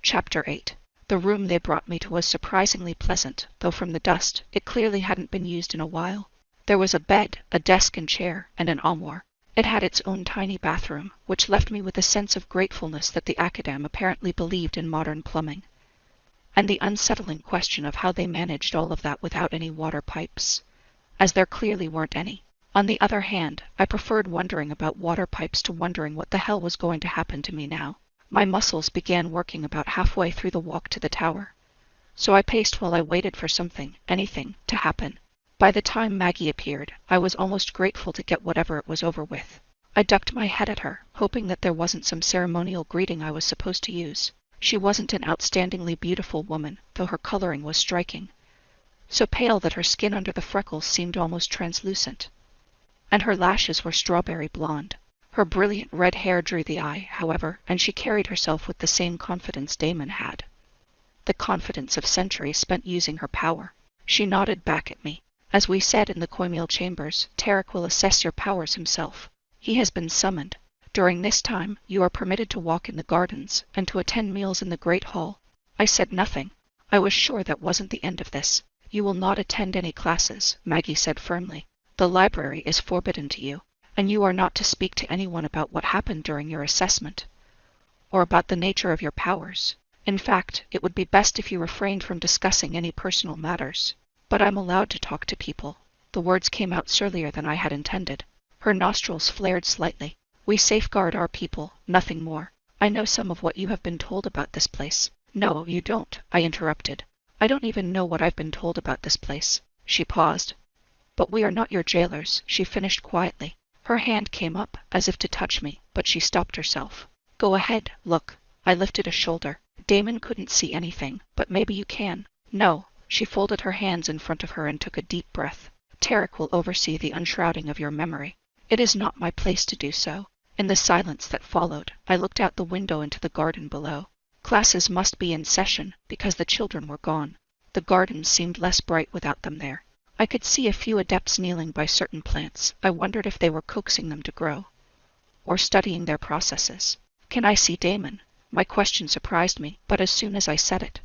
Chapter 8. The room they brought me to was surprisingly pleasant, though from the dust, it clearly hadn't been used in a while. There was a bed, a desk and chair, and an armoire. It had its own tiny bathroom, which left me with a sense of gratefulness that the academ apparently believed in modern plumbing. And the unsettling question of how they managed all of that without any water pipes, as there clearly weren't any. On the other hand, I preferred wondering about water pipes to wondering what the hell was going to happen to me now. My muscles began working about halfway through the walk to the tower, so I paced while I waited for something, anything, to happen. By the time Maggie appeared, I was almost grateful to get whatever it was over with. I ducked my head at her, hoping that there wasn't some ceremonial greeting I was supposed to use. She wasn't an outstandingly beautiful woman, though her coloring was striking. So pale that her skin under the freckles seemed almost translucent, and her lashes were strawberry blonde. Her brilliant red hair drew the eye, however, and she carried herself with the same confidence Damon had. The confidence of centuries spent using her power. She nodded back at me. As we said in the Coimil chambers, Tarek will assess your powers himself. He has been summoned. During this time, you are permitted to walk in the gardens, and to attend meals in the Great Hall. I said nothing. I was sure that wasn't the end of this. You will not attend any classes, Maggie said firmly. The library is forbidden to you, and you are not to speak to anyone about what happened during your assessment, or about the nature of your powers. In fact, it would be best if you refrained from discussing any personal matters. But I'm allowed to talk to people. The words came out surlier than I had intended. Her nostrils flared slightly. We safeguard our people, nothing more. I know some of what you have been told about this place. No, you don't, I interrupted. I don't even know what I've been told about this place. She paused. But we are not your jailers, she finished quietly. Her hand came up, as if to touch me, but she stopped herself. Go ahead, look. I lifted a shoulder. Damon couldn't see anything, but maybe you can. No. She folded her hands in front of her and took a deep breath. Tarek will oversee the unshrouding of your memory. It is not my place to do so. In the silence that followed, I looked out the window into the garden below. Classes must be in session, because the children were gone. The garden seemed less bright without them there. I could see a few adepts kneeling by certain plants. I wondered if they were coaxing them to grow, or studying their processes. Can I see Damon? My question surprised me, but as soon as I said it,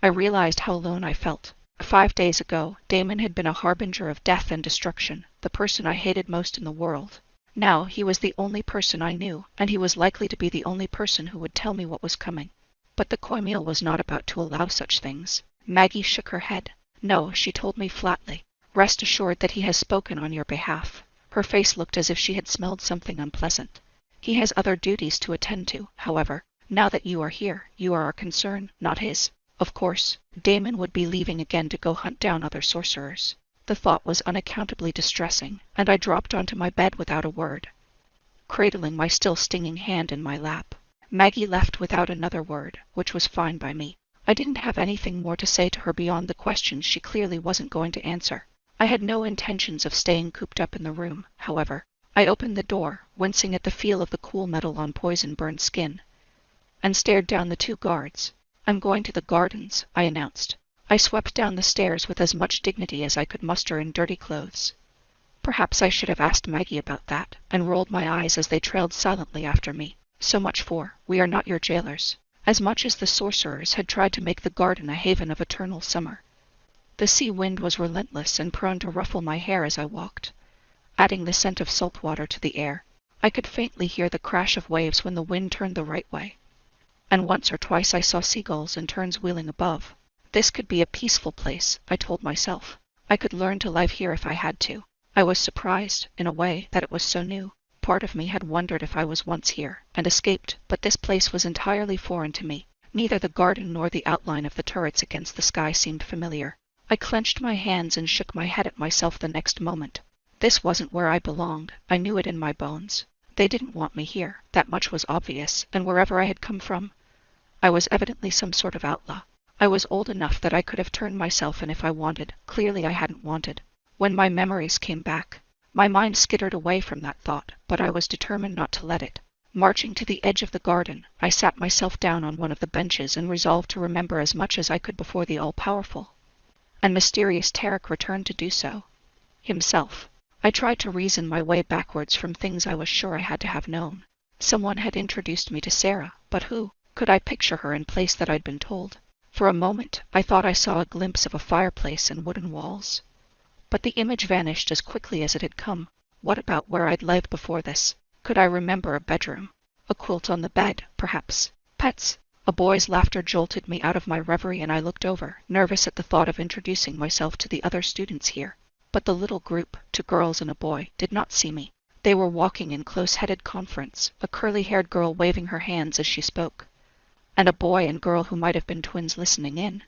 I realized how alone I felt. 5 days ago, Damon had been a harbinger of death and destruction, the person I hated most in the world. Now he was the only person I knew, and he was likely to be the only person who would tell me what was coming. But the Coimil was not about to allow such things. Maggie shook her head. No, she told me flatly. Rest assured that he has spoken on your behalf. Her face looked as if she had smelled something unpleasant. He has other duties to attend to, however. Now that you are here, you are our concern, not his. Of course, Damon would be leaving again to go hunt down other sorcerers. The thought was unaccountably distressing, and I dropped onto my bed without a word, cradling my still stinging hand in my lap. Maggie left without another word, which was fine by me. I didn't have anything more to say to her beyond the questions she clearly wasn't going to answer. I had no intentions of staying cooped up in the room, however. I opened the door, wincing at the feel of the cool metal on poison-burned skin, and stared down the 2 guards. I'm going to the gardens, I announced. I swept down the stairs with as much dignity as I could muster in dirty clothes. Perhaps I should have asked Maggie about that, and rolled my eyes as they trailed silently after me. So much for, we are not your jailers. As much as the sorcerers had tried to make the garden a haven of eternal summer, the sea wind was relentless and prone to ruffle my hair as I walked, adding the scent of salt water to the air. I could faintly hear the crash of waves when the wind turned the right way, and once or twice I saw seagulls and terns wheeling above. This could be a peaceful place, I told myself. I could learn to live here if I had to. I was surprised, in a way, that it was so new. Part of me had wondered if I was once here, and escaped, but this place was entirely foreign to me. Neither the garden nor the outline of the turrets against the sky seemed familiar. I clenched my hands and shook my head at myself the next moment. This wasn't where I belonged. I knew it in my bones. They didn't want me here. That much was obvious, and wherever I had come from, I was evidently some sort of outlaw. I was old enough that I could have turned myself in if I wanted. Clearly I hadn't wanted. When my memories came back, my mind skittered away from that thought, but I was determined not to let it. Marching to the edge of the garden, I sat myself down on one of the benches and resolved to remember as much as I could before the all-powerful and mysterious Tarek returned to do so himself. I tried to reason my way backwards from things I was sure I had to have known. Someone had introduced me to Sarah, but who? Could I picture her in place that I'd been told? For a moment, I thought I saw a glimpse of a fireplace and wooden walls. But the image vanished as quickly as it had come. What about where I'd lived before this? Could I remember a bedroom? A quilt on the bed, perhaps. Pets. A boy's laughter jolted me out of my reverie, and I looked over, nervous at the thought of introducing myself to the other students here. But the little group, 2 girls and a boy, did not see me. They were walking in close-headed conference, a curly-haired girl waving her hands as she spoke, and a boy and girl who might have been twins listening in.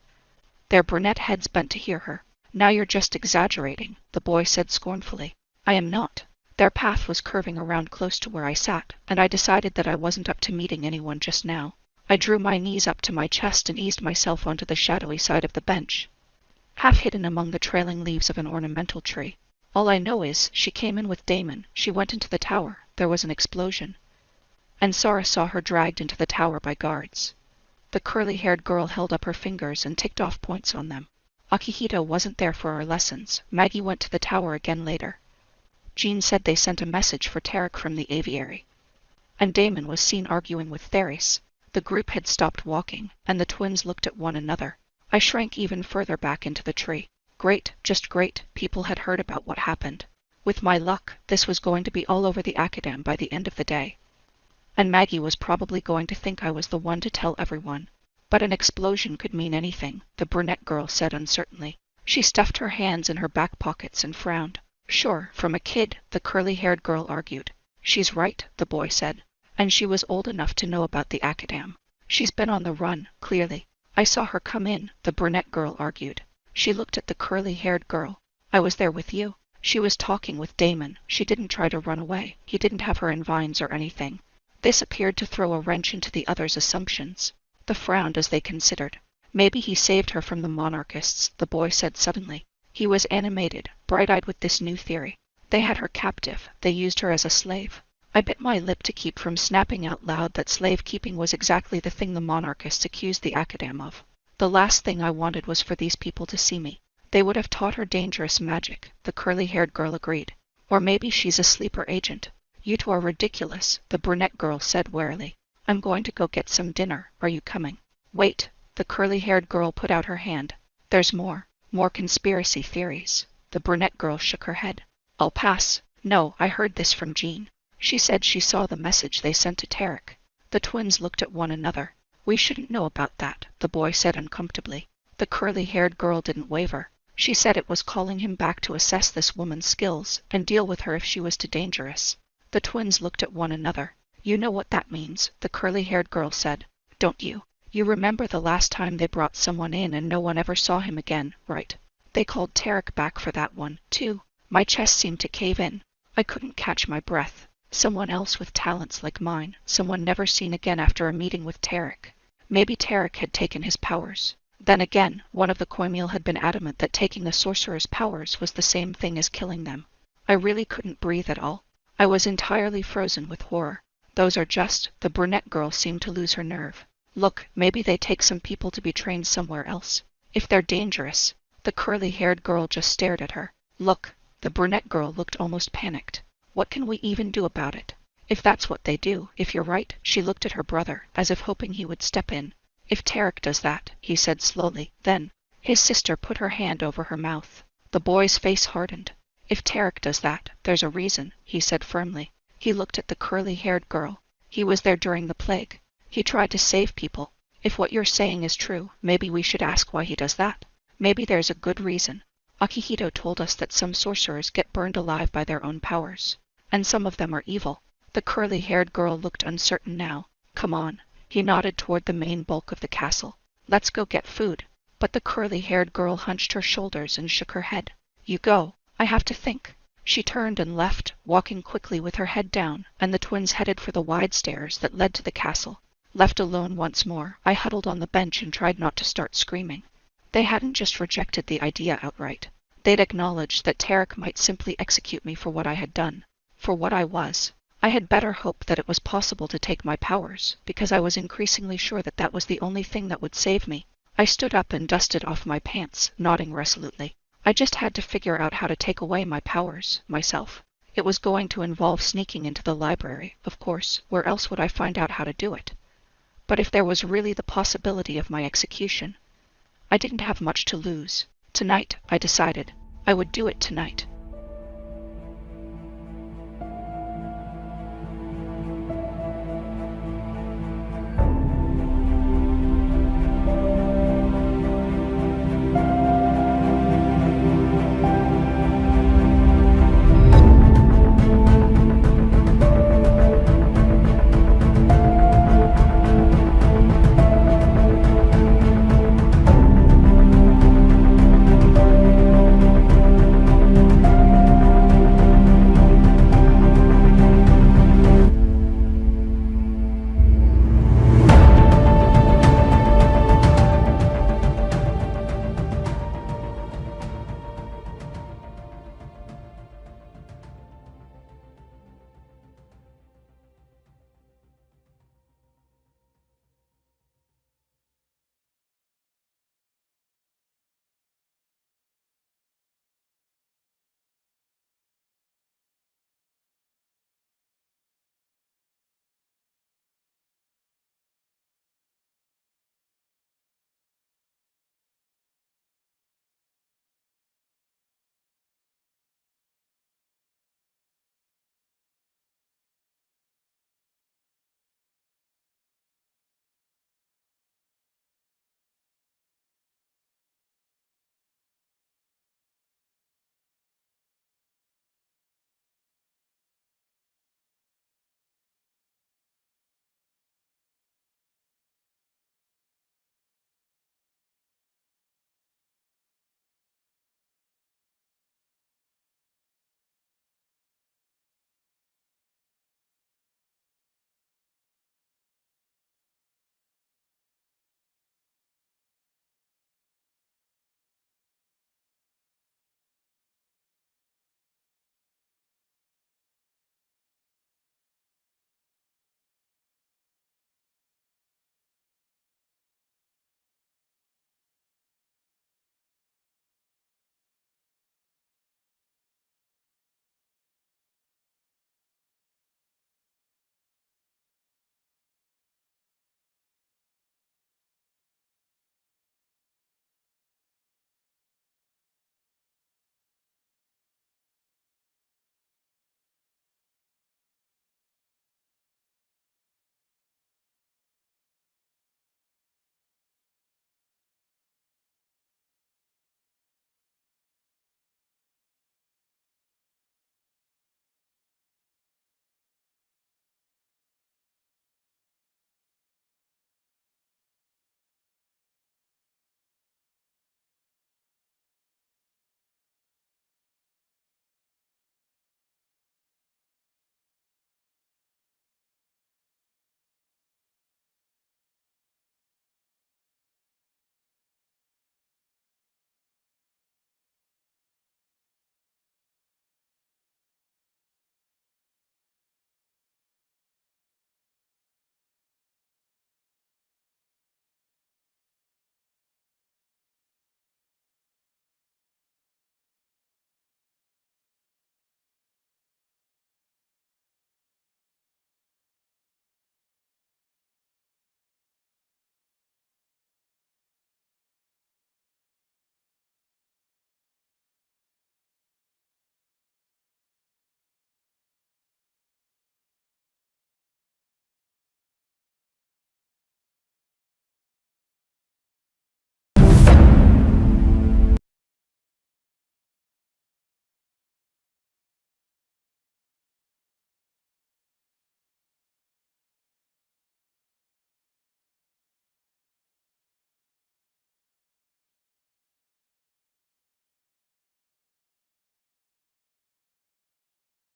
Their brunette heads bent to hear her. "Now you're just exaggerating," the boy said scornfully. "I am not." Their path was curving around close to where I sat, and I decided that I wasn't up to meeting anyone just now. I drew my knees up to my chest and eased myself onto the shadowy side of the bench, half hidden among the trailing leaves of an ornamental tree. All I know is, she came in with Damon. She went into the tower. There was an explosion. And Sora saw her dragged into the tower by guards. The curly-haired girl held up her fingers and ticked off points on them. Akihito wasn't there for our lessons. Maggie went to the tower again later. Jean said they sent a message for Tarek from the aviary. And Damon was seen arguing with Theris. The group had stopped walking, and the twins looked at one another. I shrank even further back into the tree. Great, just great, people had heard about what happened. With my luck, this was going to be all over the academe by the end of the day. And Maggie was probably going to think I was the one to tell everyone. But an explosion could mean anything, the brunette girl said uncertainly. She stuffed her hands in her back pockets and frowned. "Sure, from a kid," the curly-haired girl argued. "She's right," the boy said. "And she was old enough to know about the academe. She's been on the run, clearly. I saw her come in," the brunette girl argued. She looked at the curly-haired girl. "I was there with you. She was talking with Damon. She didn't try to run away. He didn't have her in vines or anything." This appeared to throw a wrench into the others' assumptions. They frowned as they considered. "Maybe he saved her from the monarchists," the boy said suddenly. He was animated, bright-eyed with this new theory. "They had her captive. They used her as a slave." I bit my lip to keep from snapping out loud that slave-keeping was exactly the thing the monarchists accused the academe of. The last thing I wanted was for these people to see me. They would have taught her dangerous magic, the curly-haired girl agreed. "Or maybe she's a sleeper agent." "You two are ridiculous," the brunette girl said warily. "I'm going to go get some dinner. Are you coming?" "Wait." The curly-haired girl put out her hand. "There's more. More conspiracy theories." The brunette girl shook her head. "I'll pass. No, I heard this from Jean. She said she saw the message they sent to Tarek." The twins looked at one another. "We shouldn't know about that," the boy said uncomfortably. The curly-haired girl didn't waver. She said it was calling him back to assess this woman's skills and deal with her if she was too dangerous. The twins looked at one another. "You know what that means," the curly-haired girl said. "Don't you? You remember the last time they brought someone in and no one ever saw him again, right? They called Tarek back for that one, too." My chest seemed to cave in. I couldn't catch my breath. Someone else with talents like mine, someone never seen again after a meeting with Tarek. Maybe Tarek had taken his powers. Then again, one of the Koimil had been adamant that taking the sorcerer's powers was the same thing as killing them. I really couldn't breathe at all. I was entirely frozen with horror. "Those are just," the brunette girl seemed to lose her nerve. "Look, maybe they take some people to be trained somewhere else. If they're dangerous." The curly-haired girl just stared at her. "Look." The brunette girl looked almost panicked. "What can we even do about it? If that's what they do, if you're right," she looked at her brother, as if hoping he would step in. "If Tarek does that," he said slowly, then his sister put her hand over her mouth. The boy's face hardened. "If Tarek does that, there's a reason," he said firmly. He looked at the curly-haired girl. "He was there during the plague. He tried to save people. If what you're saying is true, maybe we should ask why he does that. Maybe there's a good reason. Akihito told us that some sorcerers get burned alive by their own powers. And some of them are evil." The curly-haired girl looked uncertain now. "Come on." He nodded toward the main bulk of the castle. "Let's go get food." But the curly-haired girl hunched her shoulders and shook her head. "You go. I have to think." She turned and left, walking quickly with her head down, and the twins headed for the wide stairs that led to the castle. Left alone once more, I huddled on the bench and tried not to start screaming. They hadn't just rejected the idea outright. They'd acknowledged that Tarek might simply execute me for what I had done. For what I was. I had better hope that it was possible to take my powers, because I was increasingly sure that that was the only thing that would save me. I stood up and dusted off my pants, nodding resolutely. I just had to figure out how to take away my powers, myself. It was going to involve sneaking into the library, of course. Where else would I find out how to do it? But if there was really the possibility of my execution, I didn't have much to lose. Tonight, I decided, I would do it tonight.